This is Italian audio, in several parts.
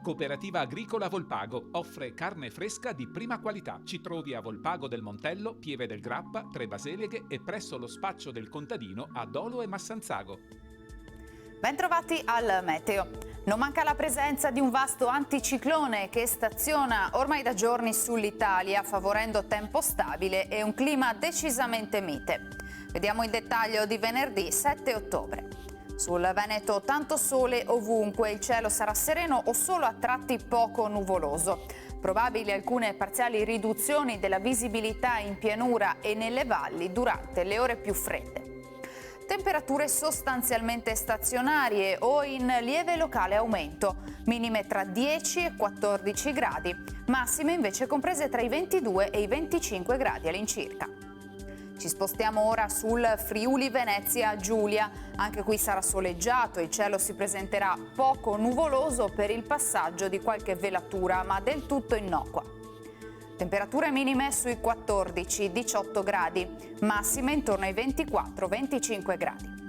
Cooperativa Agricola Volpago offre carne fresca di prima qualità. Ci trovi a Volpago del Montello, Pieve del Grappa, Tre Baseleghe e presso lo spaccio del contadino a Dolo e Massanzago. Bentrovati al meteo. Non manca la presenza di un vasto anticiclone che staziona ormai da giorni sull'Italia, favorendo tempo stabile e un clima decisamente mite. Vediamo il dettaglio di venerdì 7 ottobre. Sul Veneto tanto sole ovunque, il cielo sarà sereno o solo a tratti poco nuvoloso. Probabili alcune parziali riduzioni della visibilità in pianura e nelle valli durante le ore più fredde. Temperature sostanzialmente stazionarie o in lieve locale aumento, minime tra 10 e 14 gradi, massime invece comprese tra i 22 e i 25 gradi all'incirca. Ci spostiamo ora sul Friuli Venezia Giulia, anche qui sarà soleggiato, il cielo si presenterà poco nuvoloso per il passaggio di qualche velatura, ma del tutto innocua. Temperature minime sui 14-18 gradi, massime intorno ai 24-25 gradi.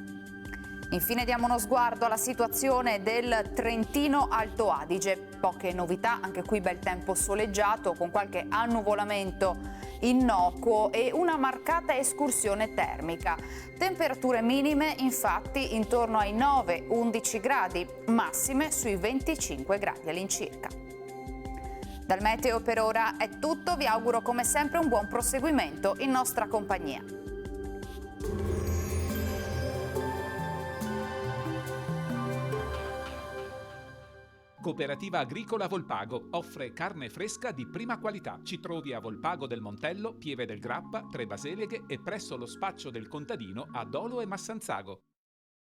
Infine diamo uno sguardo alla situazione del Trentino Alto Adige. Poche novità, anche qui bel tempo soleggiato con qualche annuvolamento innocuo e una marcata escursione termica. Temperature minime infatti intorno ai 9-11 gradi, massime sui 25 gradi all'incirca. Dal meteo per ora è tutto, vi auguro come sempre un buon proseguimento in nostra compagnia. Cooperativa Agricola Volpago offre carne fresca di prima qualità. Ci trovi a Volpago del Montello, Pieve del Grappa, Tre Baseleghe e presso lo spaccio del contadino a Dolo e Massanzago.